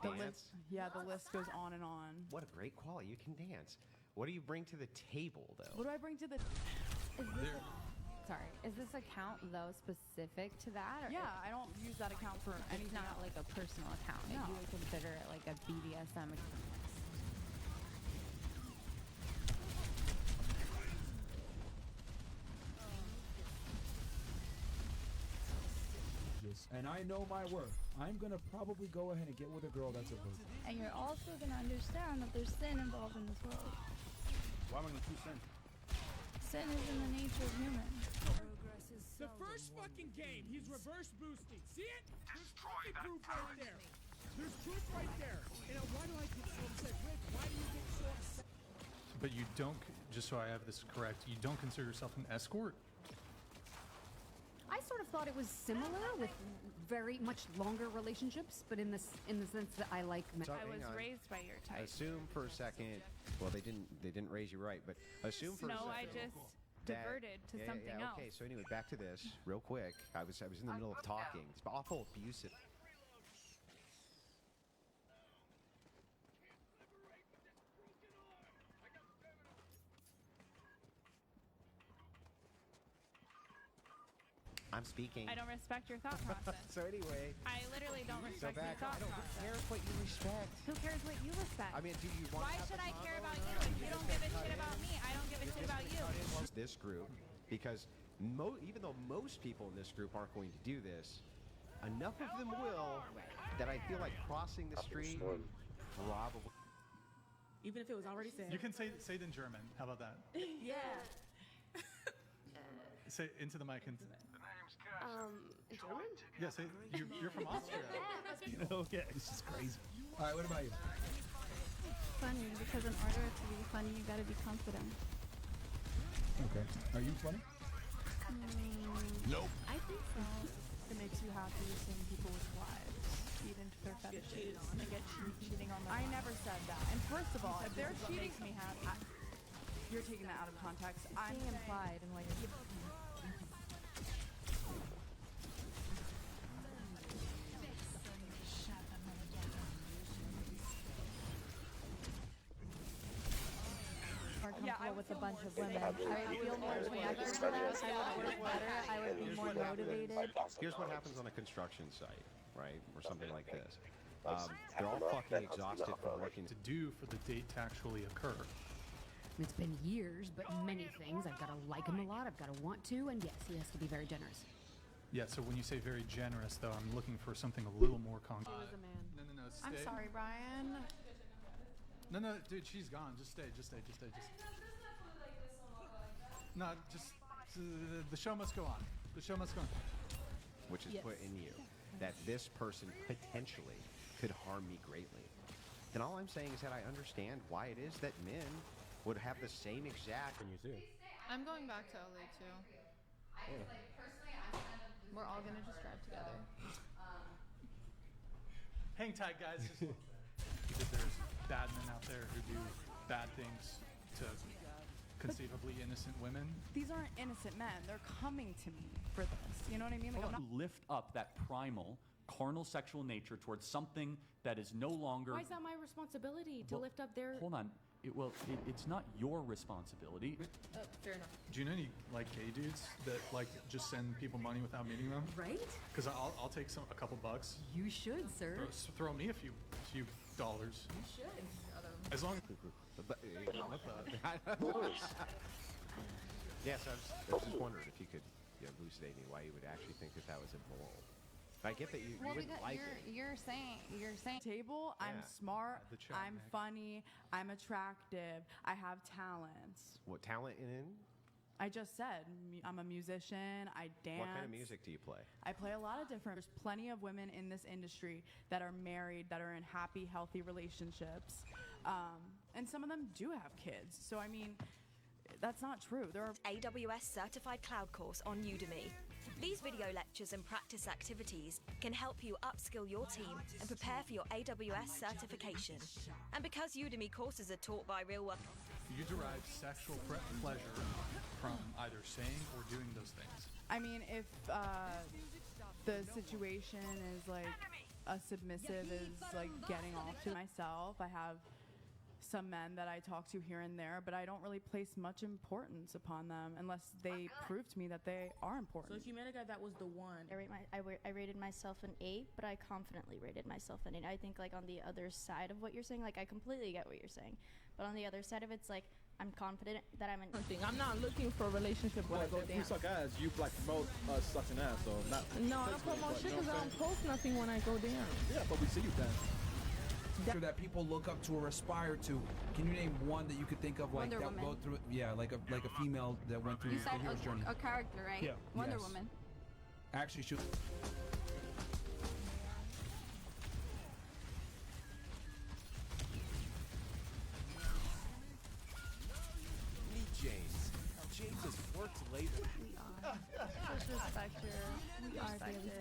You The dance? the list goes on and on. What a great quality. You can dance. What do you bring to the table, though? What do I bring to the... Sorry, is this account though specific to that? Or Yeah, I don't use that account for it's anything not else. like a personal account. No. You would consider it like a BDSM account. And I know my worth. I'm gonna probably go ahead and get with a girl that's a virgin. And you're also going to understand that there's sin involved in this world. Why am I gonna choose sin? Sin is in the nature of humans. The first fucking game, he's reverse boosting. See it? There's fucking proof right there. There's proof right there. And why do I get so upset? Rick, why do you get so upset? But you don't, just so I have this correct, you don't consider yourself an escort? I sort of thought it was similar with very much longer relationships, but in the sense that I like men. So, I hang was on. raised by your type. Assume for a second. Well, they didn't raise you right, but assume for a second. No, I just that- diverted to something else. Okay, so anyway, back to this real quick. I was in the middle of talking. It's awful abusive. I'm speaking. I don't respect your thought process. So anyway, I literally don't so respect your back. thought I don't process. care what you respect. Who cares what you respect? I mean, do you want? Why to have should the I care combo about or you not? if you don't give a shit about me? I don't give a shit about you. This group, because even though most people in this group aren't going to do this, enough of them will that I feel like crossing the street probably. Even if it was already said. You can say it in German. How about that? Yeah. Say it into the mic. And, German? yeah, say you're from Austria. Okay, this is crazy. All right, what about you? Funny, because in order to be funny, you gotta be confident. Okay. Are you funny? Nope. I think so. It makes you happy seeing people with wives feed into their fetishes and get cheating on them. I never said that. And first of all, if they're cheating, makes me happy. You're taking that out of context. I'm Being implied in what you're Comfortable with a bunch of women. I would feel more more connected to them. I would work better. I would be more motivated. Here's what happens on a construction site, right, or something like this. They're all fucking exhausted from working. To do for the date to actually occur. It's been years, but many things. I've got to like him a lot. I've got to want to, and yes, he has to be very generous. Yeah, so when you say very generous, though, I'm looking for something a little more concrete. He was a man. No, I'm stay. sorry, Brian. No, dude, she's gone. Just stay. No, just the show must go on. The show must go on. Which is put in you, that this person potentially could harm me greatly. And all I'm saying is that I understand why it is that men would have the same exact. Can you see? I'm going back to LA too. We're all gonna just drive together. Hang tight, guys. Because there's bad men out there who do bad things to conceivably innocent women. These aren't innocent men. They're coming to me for this. You know what I mean? Like, I'm not... Lift up that primal, carnal sexual nature towards something that is no longer. Why is that my responsibility to lift up their... Hold on. It's not your responsibility. Oh, fair enough. Do you know any like gay dudes that like just send people money without meeting them? Right? Because I'll take a couple bucks. You should, sir. Throw me a few dollars. You should. As long as. Yes, I was just wondering if you could elucidate me why you would actually think that that was immoral. I get that you wouldn't like it. you're saying Table, I'm Yeah. smart, The chat, I'm Nick. funny, I'm attractive, I have talents. What talent in? I just said, I'm a musician, I dance. What kind of music do you play? I play a lot of different. There's plenty of women in this industry that are married, that are in happy, healthy relationships. And some of them do have kids. So, I mean, that's not true. There are AWS Certified Cloud course on Udemy. These video lectures and practice activities can help you upskill your team and prepare for your AWS certification. And because Udemy courses are taught by real world... You derive sexual pleasure from either saying or doing those things. I mean, if the situation is like a submissive is like getting off to myself. I have some men that I talk to here and there, but I don't really place much importance upon them unless they prove to me that they are important. So if you met a guy that was the one, I rated myself an 8, but I confidently rated myself an 8. I think like on the other side of what you're saying, like I completely get what you're saying, but on the other side of it's like I'm confident that I'm an. I'm not looking for a relationship when I go If we down. suck ass, you like promote us sucking ass, so not. No, I don't promote shit because I don't post nothing when I go down. Yeah, but we see you dance. That people look up to or aspire to. Can you name one that you could think of like Wonder that Woman. go through? Yeah, like a female that went through You the said hero's journey. a character, right? Yeah. Wonder Yes. Woman. Actually, she. Meet James. James has worked late. We are. Just respect your. We are daily.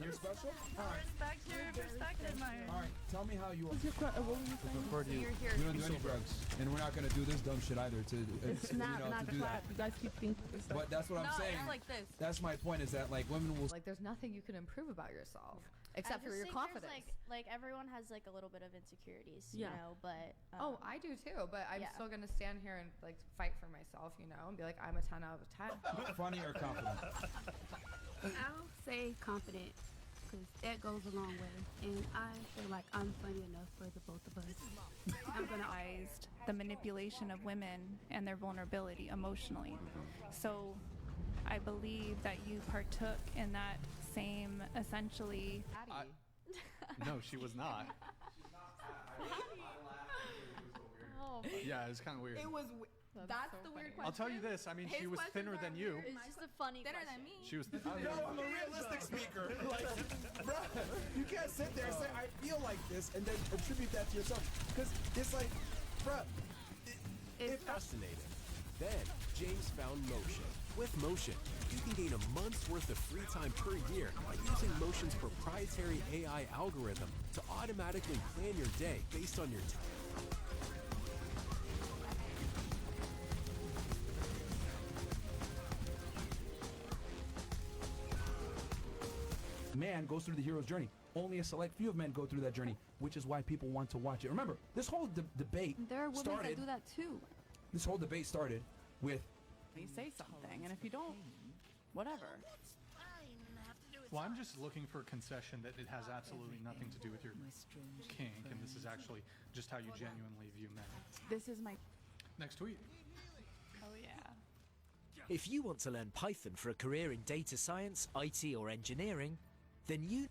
You're special? Alright. Respect your perspective, my. Alright, tell me how you are. What were you saying? Prefer to you. You're here. We don't do any drugs, and we're not gonna do this dumb shit either. It's not to the do clap. that. You guys keep thinking. But that's what I'm saying. it's like this. That's my point. Is that like women will. Like, there's nothing you can improve about yourself except I for just your think confidence. there's, like everyone has like a little bit of insecurities, Yeah. you know, but Oh, I do too, but I'm yeah. still gonna stand here and like fight for myself, you know, and be like, I'm a 10 out of 10. Funny or confident? I'll say confident, because that goes a long way, and I feel like I'm funny enough for the both of us. I'm going to eyes the manipulation of women and their vulnerability emotionally. So I believe that you partook in that same essentially. No, she was not. Oh, Yeah, it was kind of weird. it was. That's so the weird funny. question. I'll tell you this. I mean, she His was questions thinner are than you. weird. it's just a funny Thinner question. than me. She was. No, I'm a realistic speaker. Like, bruh, you can't sit there and say I feel like this and then attribute that to yourself, because it's like, bruh. It's fascinating. Then James found Motion. With Motion, you can gain a month's worth of free time per year by using Motion's proprietary AI algorithm to automatically plan your day based on your Man goes through the hero's journey. Only a select few of men go through that journey, which is why people want to watch it. Remember, this whole debate There are women started. that do that too. This whole debate started with. You say something, and if you don't, whatever. Well, I'm just looking for a concession that it has absolutely nothing to do with your kink, and this is actually just how you genuinely view men. This is my. Next tweet. Oh yeah. If you want to learn Python for a career in data science, IT, or engineering, then you.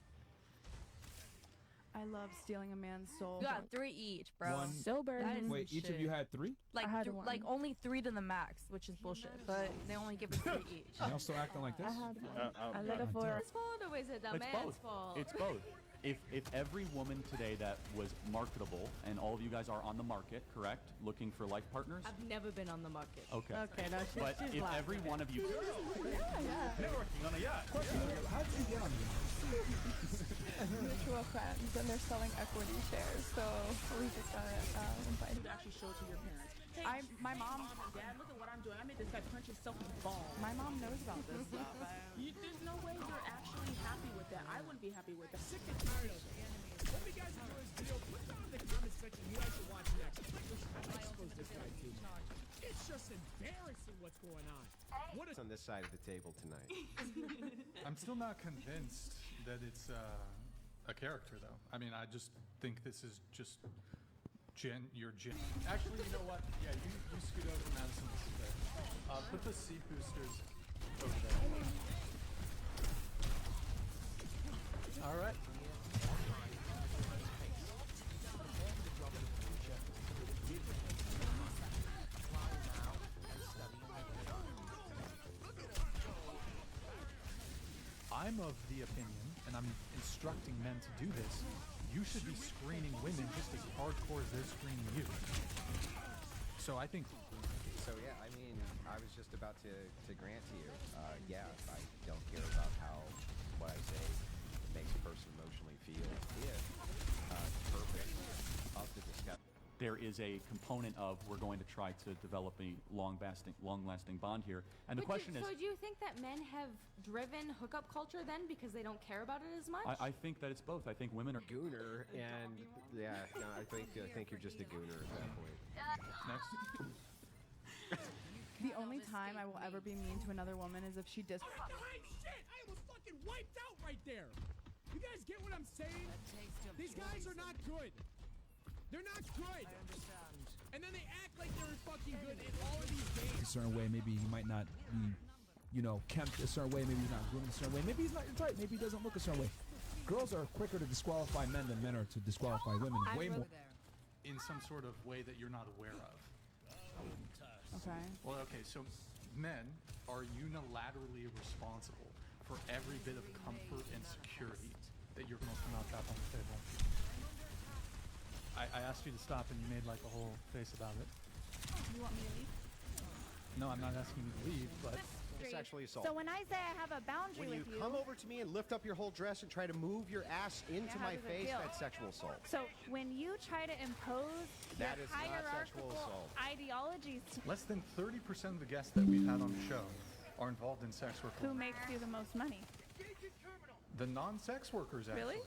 I love stealing a man's soul. You got 3 each, bro. One- Sober. That is Wait, each of you had 3? like I had one. like only 3 to the max, which is bullshit. But they only give us 3 each. Y'all still acting like this? I let it for. His fault or is it the It's man's both. fault? It's both. If every woman today that was marketable, and all of you guys are on the market, correct? Looking for life partners? I've never been on the market. Okay. Okay, no, But she's if lying. every one of you... Networking on a yacht. How did you get on this? Mutual friends, and they're selling equity shares, so we just got invited. You actually show it to your parents. Hey, My mom. Dad, look at what I'm doing. I made this guy punch himself in the ball. My mom knows about this stuff. There's no way you're actually happy with that. I wouldn't be happy with that. Sick and tired of it. Hope you guys enjoy this video. Put down in the comment section you guys should watch next. Listen, I expose this guy too much. It's just embarrassing what's going on. What is on this side of the table tonight? I'm still not convinced that it's a character, though. I mean, I just think this is just your gen. Actually, you know what? Yeah, you scoot over, Madison. This is there. Put the seat boosters over there. All right. I'm of the opinion, and I'm instructing men to do this, you should be screening women just as hardcore as they're screening you. So I think... So yeah, I mean, I was just about to grant to you, yeah, I don't care about how what I say makes a person emotionally feel. If purpose of the discussion there is a component of we're going to try to develop a long-lasting bond here. And the question is... So do you think that men have driven hookup culture then because they don't care about it as much? I think that it's both. I think women are... Gooner, and yeah, no, I think you're just a gooner at that point. Next. The only time I will ever be mean to another woman is if she Shit! I almost fucking wiped out right there! You guys get what I'm saying? These guys are not good. They're not good. I understand. And then they act like they're fucking good in all of these games. A certain way, maybe he might not be, you know, kept a certain way. Maybe he's not groomed a certain way. Maybe he's not your type. Maybe he doesn't look a certain way. Girls are quicker to disqualify men than men are to disqualify women. Way more. In some sort of way that you're not aware of. Okay. Well, okay, so men are unilaterally responsible for every bit of comfort and security that you're going to knock out on the table. I asked you to stop and you made like a whole face about it. You want me to leave? No, I'm not asking you to leave, but... Sexually assault. So when I say I have a boundary When you with you, come over to me and lift up your whole dress and try to move your ass into how my does it face, feel? that's sexual assault. so when you try to impose That your is not sexual hierarchical assault. ideologies to Less than 30% of the guests that we've had on the show are involved in sex work. who makes you the most money? The non-sex workers, actually. Really?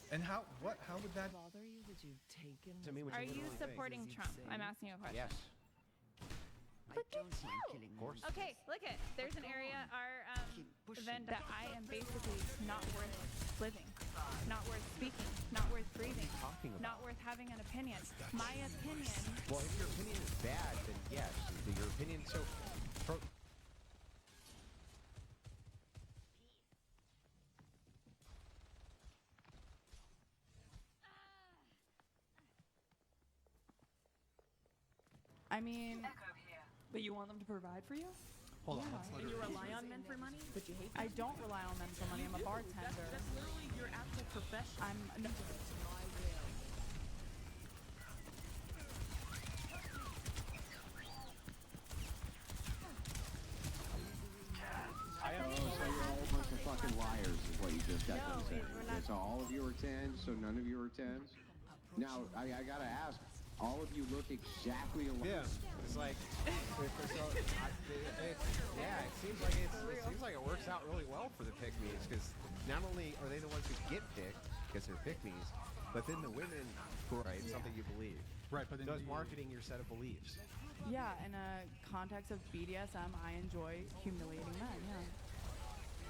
And how would that... Bother you that you've taken? To me, what Are you you literally supporting Trump? I'm asking you a question. Yes. Look at you. Of course. Okay, look at. There's an area, our event that I am basically not worth living, not worth speaking, not worth breathing, not worth having an opinion. My opinion. Well, if your opinion is bad, then yes. Your opinion. So, I mean, but you want them to provide for you? Hold on, let's let And her... you rely on men for money, but you hate them? I don't rely on men for money. I'm a bartender. That's literally your actual profession. So you're all a bunch of fucking liars is what you just got done saying. So all of you are 10s, so none of you are 10s? Now, I gotta ask, all of you look exactly alike. yeah, it's like, it seems like it works out really well for the pick-me's, because not only are they the ones who get picked because they're pick-me's, but then the women, right? It's something you believe. Right, but does marketing your set of beliefs. Yeah, in a context of BDSM, I enjoy humiliating men. Yeah.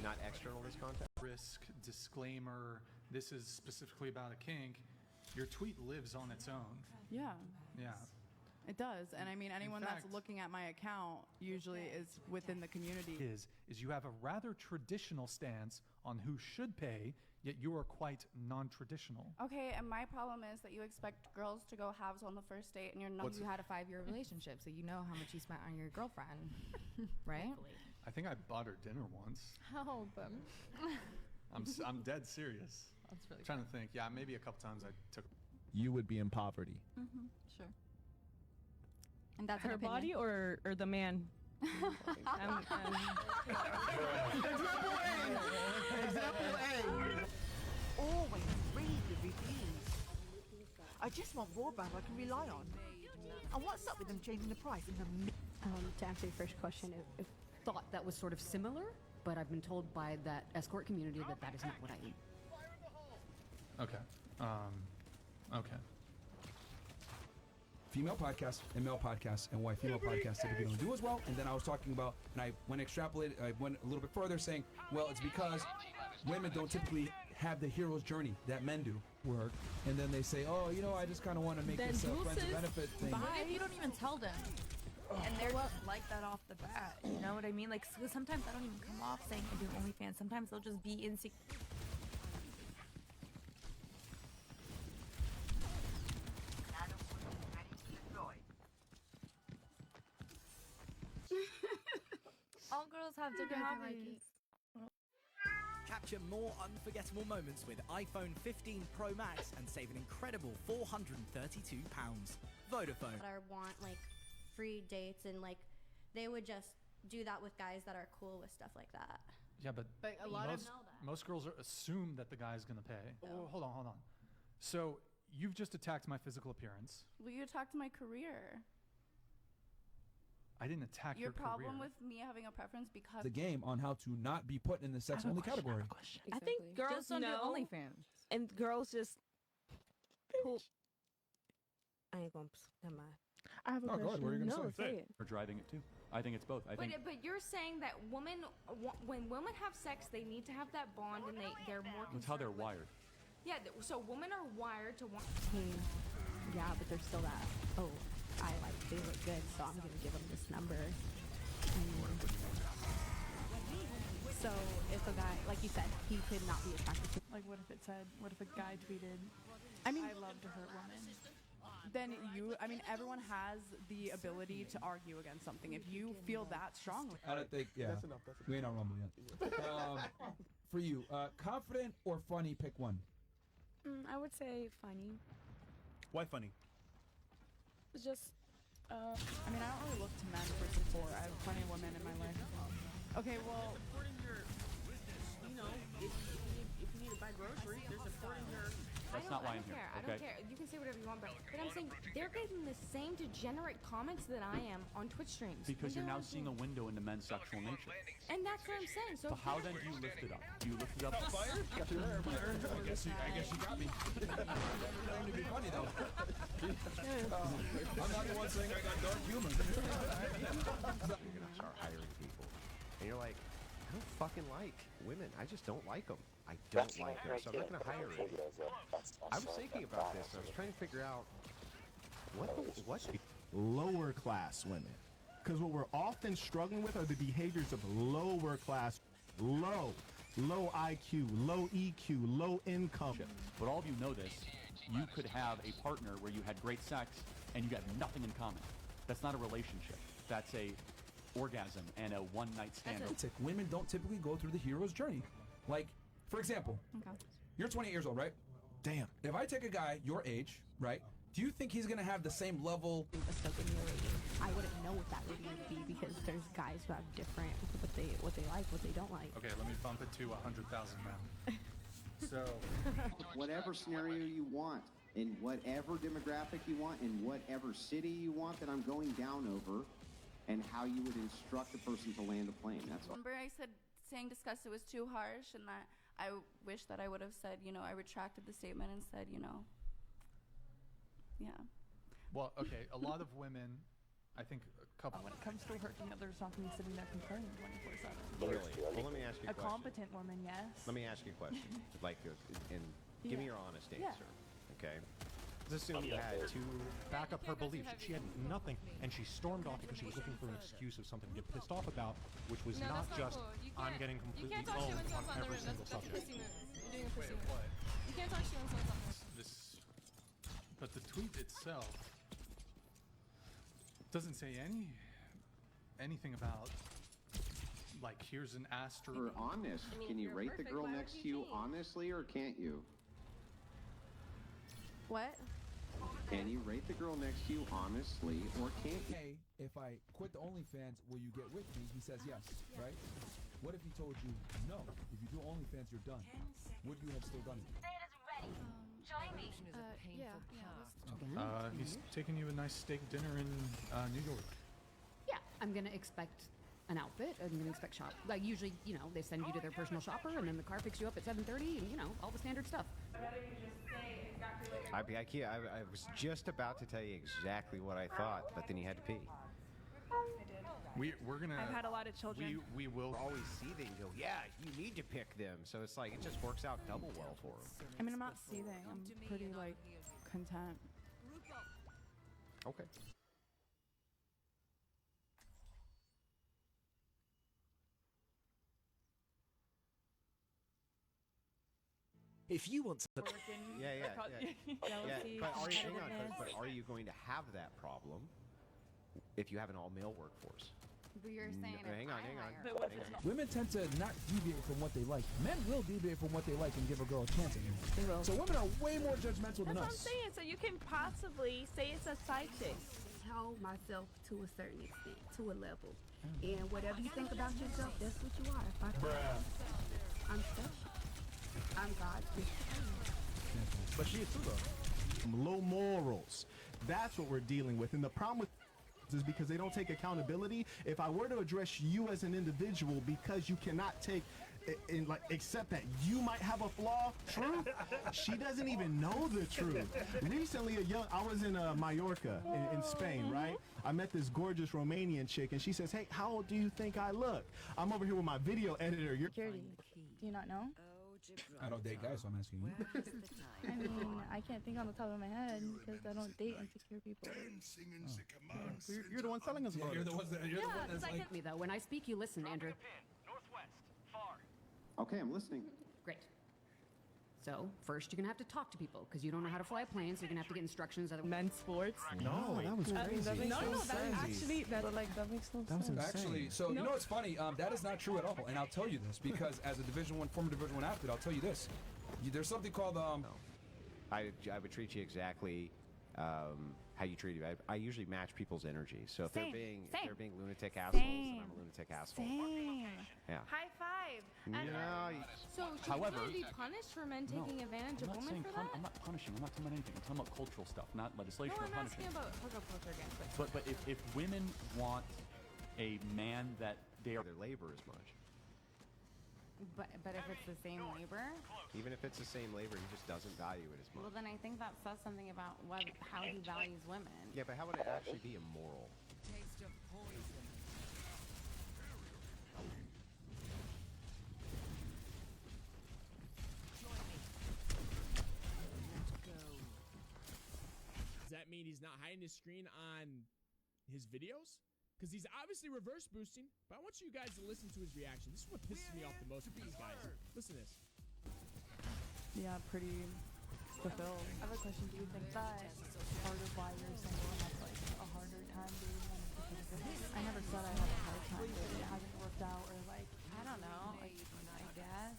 Not external this context. Risk, disclaimer, this is specifically about a kink. Your tweet lives on its own. Yeah. Yeah. It does, and I mean, anyone fact- that's looking at my account usually is within the community. Is you have a rather traditional stance on who should pay, yet you are quite non-traditional. Okay, and my problem is that you expect girls to go halves on the first date, and you're not. You had a 5-year relationship, so you know how much you spent on your girlfriend, right? I think I bought her dinner once. Oh, but I'm dead serious. That's really trying to think. Yeah, maybe a couple times I took. You would be in poverty. Sure. And that's her body or the man? Example A. Always read the reviews. I just want raw butter I can rely on. And what's up with them changing the price in the To answer your first question, I thought that was sort of similar, but I've been told by that escort community that that is not what I am. Okay. Okay. Female podcasts and male podcasts, and why female podcasts typically don't do as well. And then I was talking about, and I went a little bit further, saying, well, it's because women don't typically have the hero's journey that men do. Work, and then they say, oh, you know, I just kind of want to make this friends with benefit thing. What if you don't even tell them? And they're just like that off the bat. You know what I mean? Like, sometimes I don't even come off saying I do OnlyFans. Sometimes they'll just be insecure. All girls have different hobbies. Capture more unforgettable moments with iPhone 15 Pro Max and save an incredible £432. Vodafone. That want like free dates and like they would just do that with guys that are cool with stuff like that. Yeah, but a lot most girls assume that the guy's gonna pay. Oh, hold on. So you've just attacked my physical appearance. Well, you attacked my career. I didn't attack Your your problem career. with me having a preference because The game on how to not be put in the sex only category. I think girls Just don't do know, OnlyFans. and girls just. Who, I ain't gonna. Never mind. I have a Oh, go ahead. What are you gonna No, say? say it. We're driving it too. I think it's both. I think. But you're saying that women, when women have sex, they need to have that bond, and they're more. That's how they're wired. Yeah, so women are wired to want. Yeah, but there's still that. Oh, they look good, so I'm gonna give them this number. So if a guy, like you said, he could not be attracted to. Like, what if a guy tweeted, I love to hurt women? Then everyone has the ability to argue against something. If you feel that strongly. I don't think, yeah. That's enough. We ain't on Rumble yet. For you, confident or funny, pick one. I would say funny. Why funny? It's just. I don't really look to men for support. I have plenty of women in my life. Okay, well. Supporting your, you know, if you need to buy groceries, they're supporting your. That's not why I'm here. I don't care. You can say whatever you want, but I'm saying they're getting the same degenerate comments that I am on Twitch streams. Because you're now seeing a window into men's sexual nature. And that's what I'm saying. So how then do you lift it up? Do you lift it up? Fired? I guess you got me. Never claimed to be funny though. I'm not the one saying I got dark humor. You're gonna start hiring people, and you're like, I don't fucking like women. I just don't like them. I don't like them, so I'm not gonna hire any. I was thinking about this. I was trying to figure out what lower class women, because what we're often struggling with are the behaviors of lower class, low IQ, low EQ, low income. But all of you know this. You could have a partner where you had great sex and you got nothing in common. That's not a relationship. That's a orgasm and a one-night stand. Women don't typically go through the hero's journey. Like, for example, you're 28 years old, right? Damn. If I take a guy your age, right, do you think he's going to have the same level? I wouldn't know what that would be because there's guys who have different what they like, what they don't like. Okay, let me bump it to 100,000 men. So, whatever scenario you want, in whatever demographic you want, in whatever city you want that I'm going down over, and how you would instruct a person to land a plane. That's all. Remember I said saying disgusted was too harsh, and that I wish that I would have said, I retracted the statement and said, yeah. well, okay, a lot of women, I think a couple. When it comes to hurting others, not me sitting there complaining 24/7. Really? Well, let me ask you a A question. competent woman, yes. Let me ask you a question. And give me your honest answer. Okay. Let's assume you had two. Back up her belief. She had nothing, and she stormed off because she was looking for an excuse of something to get pissed off about, which was not just I'm getting completely owned on every single subject. You're doing a pussy move. You can't talk shit on someone's But the tweet itself doesn't say anything about, like, here's an asterisk. Or honest. Can you rate the girl next to you honestly, or can't you? What? Can you rate the girl next to you honestly, or can't you? Hey, if I quit the OnlyFans, will you get with me? He says yes, right? What if he told you no? If you do OnlyFans, you're done. Would you have still done it? He's taking you a nice steak dinner in New York. Yeah, I'm gonna expect an outfit. I'm gonna expect shop. Like usually, they send you to their personal shopper, and then the car picks you up at 7:30, and all the standard stuff. I was just about to tell you exactly what I thought, but then you had to pee. We're gonna. I've had a lot of children. We will always see them. Go, yeah, you need to pick them. So it's like it just works out double well for them. I'm not seething. I'm pretty content. Okay. If you want to... Yeah. But are you going to have that problem if you have an all-male workforce? But you're saying hang on. Women tend to not deviate from what they like. Men will deviate from what they like and give a girl a chance. So women are way more judgmental than That's what I'm us. saying. So you can possibly say it's a side chick. Hold myself to a certain extent, to a level. And whatever you think about yourself, that's what you are. If I I'm special. I'm God's gift. But she is too, though. no morals. That's what we're dealing with. And the problem with is because they don't take accountability. If I were to address you as an individual because you cannot take and like accept that you might have a flaw, true, she doesn't even know the truth. Recently, I was in Mallorca in Spain, right? I met this gorgeous Romanian chick, and she says, "Hey, how old do you think I look?" I'm over here with my video editor. Security. Do you not know? I don't date guys, so I'm asking you. I mean, I can't think on the top of my head because I don't date insecure people. So you're the one selling us. You're the one that's like me though. When I speak, you listen, Andrew. Okay, I'm listening. Great. So first, you're gonna have to talk to people because you don't know how to fly a plane, so you're gonna have to get instructions. Men's sports. No, that was crazy. That makes no sense. Actually, so you know what's funny? That is not true at all, and I'll tell you this because as a former Division I athlete, I'll tell you this. There's something called I would treat you exactly how you treat you. I usually match people's energy. So if they're being lunatic assholes, then I'm a lunatic asshole. Same. Yeah. High five. And so should However, we be punished for men taking advantage of women for that? I'm not punishing. I'm not talking about anything. I'm talking about cultural stuff, not legislation No, or I'm punishing. asking about hookup culture again. But if women want a man that they are their labor as much. But if it's the same labor? Even if it's the same labor, he just doesn't value it as much. Well, then I think that says something about how he values women. Yeah, but how would it actually be immoral? Taste of poison. Does that mean he's not hiding his screen on his videos? Because he's obviously reverse boosting, but I want you guys to listen to his reaction. This is what pisses me off the most with these guys. Listen to this. Yeah, pretty fulfilled. I have a question. Do you think that part of why you're single and have like a harder time dating than because of this? I never said I had a hard time dating. It hasn't worked out or like I don't know. I guess.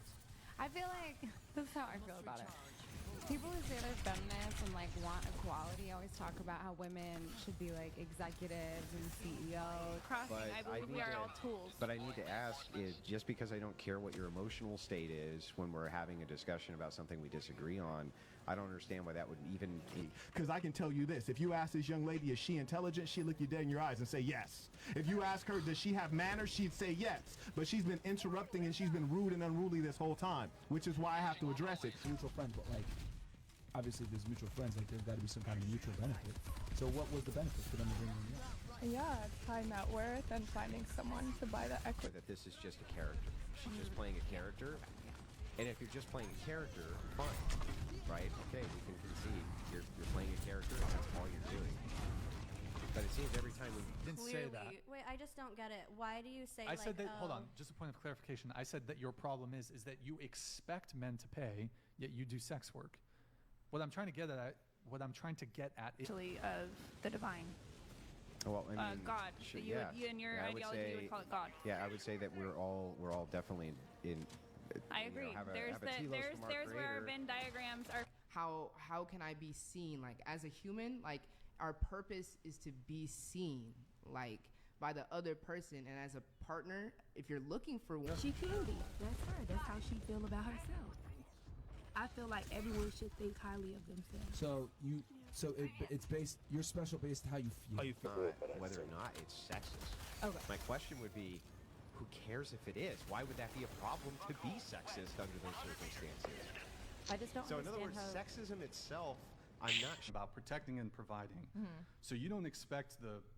I feel like this is how I feel about it. People who say they're feminists and like want equality always talk about how women should be like executives and CEOs. But I believe we are all tools. But I need to ask is just because I don't care what your emotional state is when we're having a discussion about something we disagree on, I don't understand why that would even be. Because I can tell you this, if you ask this young lady, is she intelligent, she'd look you dead in your eyes and say yes. If you ask her, does she have manners, she'd say yes. But she's been interrupting and she's been rude and unruly this whole time, which is why I have to address it. Mutual friends, but like, obviously there's mutual friends, like there's got to be some kind of mutual benefit. So what was the benefit for them to bring in? yeah, it's high net worth and finding someone to buy the equity. That this is just a character. She's just playing a character. And if you're just playing a character, fine. Right? Okay, we can concede. You're playing a character and that's all you're doing. But it seems every time we didn't say that. Wait, I just don't get it. Why do you say I like, said that, hold oh, on, just a point of clarification. I said that your problem is that you expect men to pay, yet you do sex work. What I'm trying to get at is Actually, of the divine. Well, I mean, God. sure, You in your I would ideology say, you would call it God. Yeah, I would say that we're all definitely in. I agree. There's where our Venn diagrams are. How can I be seen? Like as a human, like our purpose is to be seen, like by the other person, and as a partner, if you're looking for one, She can be. That's her. That's how she feel about herself. I feel like everyone should think highly of themselves. So it's based. You're special based on how you feel. Whether or not it's sexist. Okay. My question would be, who cares if it is? Why would that be a problem to be sexist under those circumstances? I just don't So in other understand words, how sexism itself, I'm not about protecting and providing. So you don't expect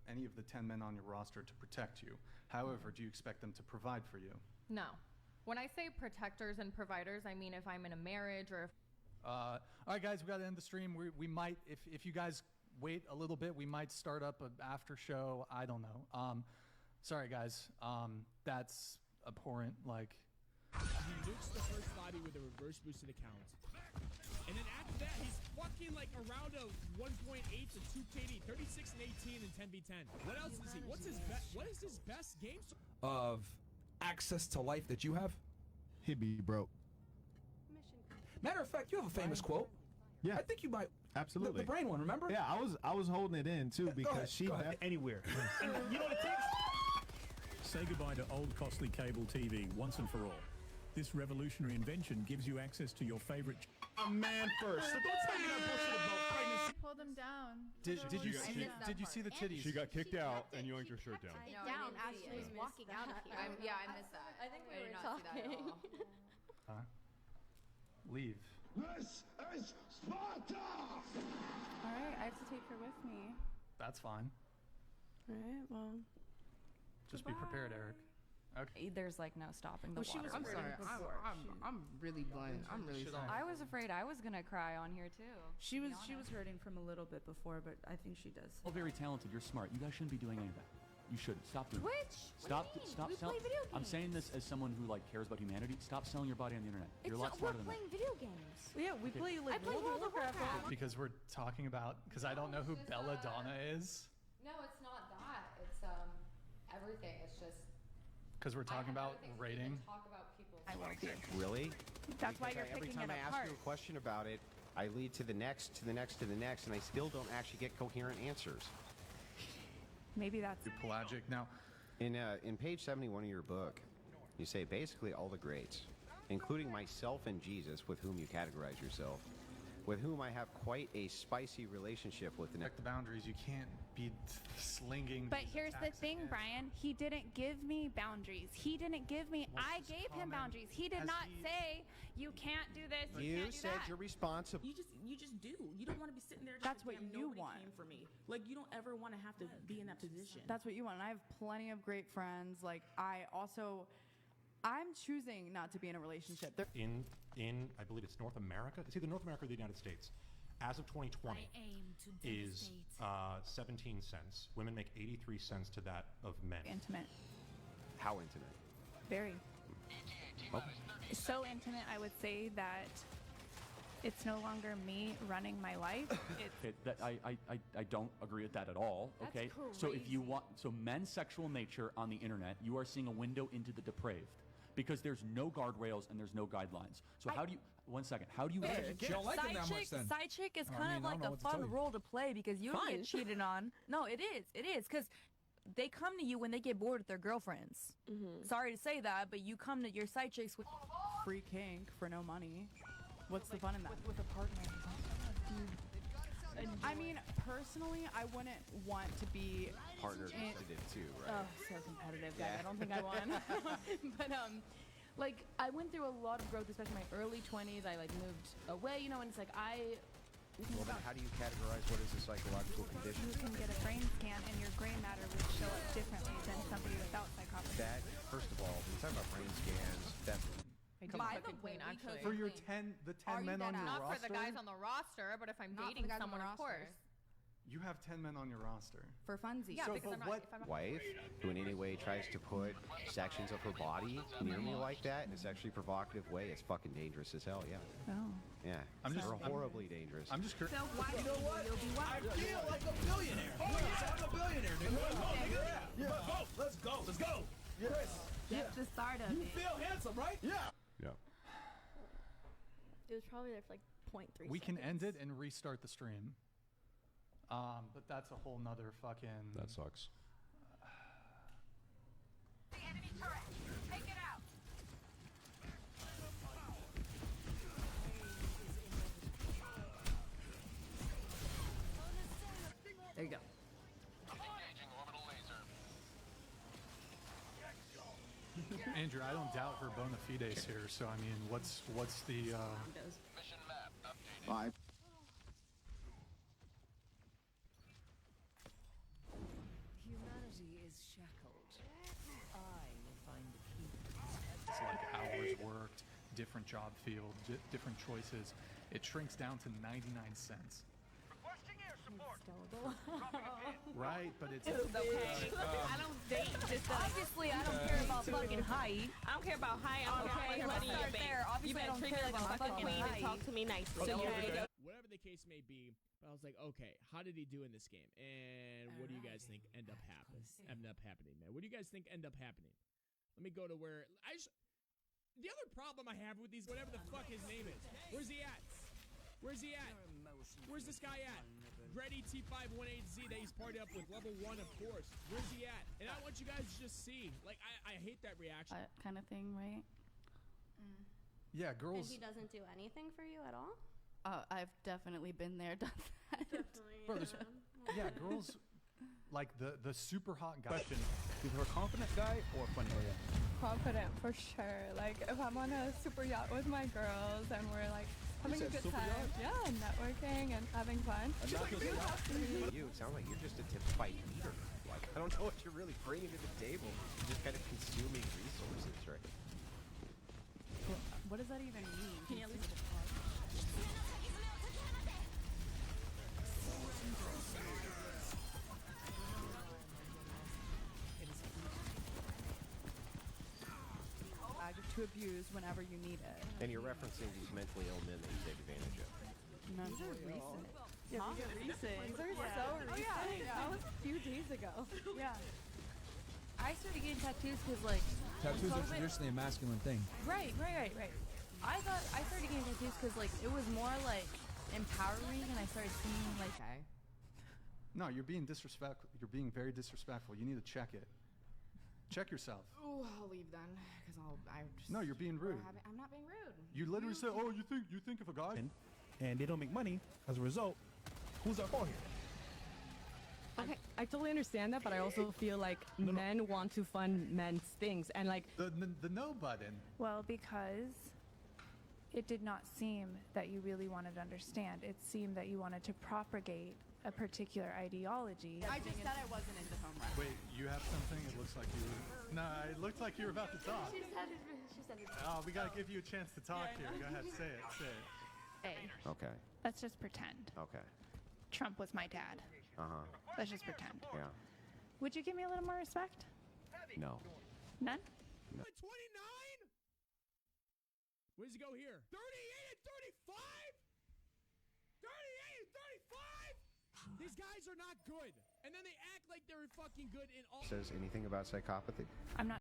any of the 10 men on your roster to protect you. However, do you expect them to provide for you? No. When I say protectors and providers, I mean if I'm in a marriage or if All right, guys, we got to end the stream. We might, if you guys wait a little bit, we might start up an after show. I don't know. Sorry, guys. That's abhorrent. Like, He nukes the first body with a reverse boosted account. And then after that, he's fucking like around a 1.8 to 2 KD, 36 and 18 and 10v10. What else is he? What is his best game? Of access to life that you have? He'd be broke. Matter of fact, you have a famous quote. Yeah, I think you might. Absolutely. The brain one, remember? Yeah, I was holding it in too because go ahead. Anywhere. And you know what it takes? Say goodbye to old costly cable TV once and for all. This revolutionary invention gives you access to your favorite. A man first. So don't tell me that bullshit about pregnancy. Pull them down. Did you see the titties? She got kicked out and yoinked her shirt down. It down as she was walking out of here. I missed that. I think we did were not see that at talking. all. Leave. This is Sparta! Alright, I have to take her with me. That's fine. Alright, well. Just be prepared, Eric. Okay. There's like no stopping the Well, she was. water. I'm sorry. I'm really blunt. I'm really sorry. I was afraid I was gonna cry on here too. She was hurting from a little bit before, but I think she does. All very talented. You're smart. You guys shouldn't be doing any of that. You shouldn't. Stop doing it. Twitch? Stop. What do you mean? Stop. We play video I'm games. saying this as someone who like cares about humanity. Stop selling your body on the internet. You're a lot We're smarter than that. playing video games. Yeah, we play like I play World of Warcraft. Because we're talking about. Because I don't know who Belladonna is. No, it's not that. It's everything. It's just. Because we're talking about rating. Talk about people's. Really? That's why Because you're every picking time it I ask apart. you a question about it, I lead to the next, to the next, to the next, and I still don't actually get coherent answers. Maybe that's You're pelagic now. In page 71 of your book, you say basically all the greats, including myself and Jesus, with whom you categorize yourself, with whom I have quite a spicy relationship with. Check the boundaries. You can't be slinging. But here's the thing, Brian. He didn't give me boundaries. He didn't give me. I gave him boundaries. He did not say you can't do this. You can't do said that. you're responsible. You just do. You don't want to be sitting there. That's what damn, you nobody want. Came for me. Like you don't ever want to have to be in that position. That's what you want. And I have plenty of great friends. Like I'm choosing not to be in a relationship. In I believe it's North America. It's either North America or the United States. As of 2020, is 17 cents. Women make 83 cents to that of men. Intimate. How intimate? Very. Okay. So intimate, I would say that it's no longer me running my life. It's I don't agree with that at all. That's Okay. So if you want, men's sexual nature on the internet, you are seeing a window into the depraved, because there's no guardrails and there's no guidelines. So how do you? 1 second. How do you? Side chick is kind of like a fun role to play because you don't get cheated on. No, it is because they come to you when they get bored with their girlfriends. Sorry to say that, but you come to your side chicks with free kink for no money. What's the fun in that? With a partner. I mean, personally, I wouldn't want to be Partners competitive too, right? Oh, so competitive, guys. I don't think I won. But like I went through a lot of growth, especially in my early 20s. I like moved away, and it's like Well, then how do you categorize what is a psychological condition? You can get a brain scan, and your gray matter would show up differently than somebody without psychopathy. That, first of all, when you talk about brain scans, that's By the way, actually. For your 10 men on your Not roster. for the guys on the roster, but if I'm Not for dating the guys on someone, the of course. You have 10 men on your roster. for funsies. Yeah, So, because but I'm not. what- If I'm wife who in any way tries to put sections of her body near me like that in a sexually provocative way, it's fucking dangerous as hell. Yeah. Oh. Yeah. I'm just- They're horribly dangerous. I'm just curious. You know what? I feel like a billionaire. Oh, yes, I'm a billionaire, nigga. Yeah. Let's go. Let's go. Chris. That's the start of You it. feel handsome, right? Yeah. Yeah. It was probably there for like 0.3 We can seconds. end it and restart the stream. But that's a whole nother fucking. That sucks. The enemy turret. Take it out. There you go. Andrew, I don't doubt her bona fides here. So I mean, what's the? Bye. Humanity is shackled. I will find the key. It's like hours worked, different job field, different choices. It shrinks down to 99 cents. Right, but it's Okay. I don't date just obviously I don't care about fucking height. I don't care about height. I don't care Okay, about let's money. start there. Obviously, You I better don't treat me care like a about fucking queen and height. talk to me nicely. So Okay? Whatever the case may be, but I was like, okay, how did he do in this game? And what do you guys think end up happening? Man, what do you guys think end up happening? Let me go to where the other problem I have with these, whatever the fuck his name is, where's he at? Where's he at? Where's this guy at? Ready T518Z that he's partying up with, level 1, of course. Where's he at? And I want you guys to just see. Like, I hate that reaction. Kind of thing, right? Yeah, And girls. he doesn't do anything for you at all? I've definitely been there, done that. Bro, yeah, girls like the super hot guy. Question: either a confident guy or a funny guy. Confident for sure. Like if I'm on a super yacht with my girls and we're like having a good time, yeah, networking and having fun. You sound like you're just a tip fight eater. Like I don't know what you're really bringing to the table. You're just kind of consuming resources, right? What does that even mean? Can you at least to abuse whenever you need it. And you're referencing these mentally ill men that you take advantage of. These are recent. Yeah, these are recent. These are so recent. yeah. That was a few days ago. Yeah. I started getting tattoos because, like, Tattoos are traditionally a masculine thing. Right. I thought I started getting tattoos because, like, it was more like empowering, and I started seeing like. Okay. No, you're being disrespectful. You're being very disrespectful. You need to check it. Check yourself. Ooh, I'll leave then, because I just. No, you're being rude. I'm not being rude. You literally said, "Oh, you think if a guy." And they don't make money as a result. Who's our fault here? Okay, I totally understand that, but I also feel like men want to fund men's things, and like the no button. Well, because it did not seem that you really wanted to understand. It seemed that you wanted to propagate a particular ideology. I just said I wasn't into home run. Wait, you have something? It looks like you. No, it looked like you were about to talk. She said it. Oh, we gotta give you a chance to talk here. Go ahead, say it. Hey, Okay. let's just pretend Okay. Trump was my dad. Let's just pretend. Yeah. Would you give me a little more respect? No. None? No. 29? Where does he go here? 38 and 35? 38 and 35? These guys are not good. And then they act like they're fucking good in all. Says anything about psychopathy? I'm not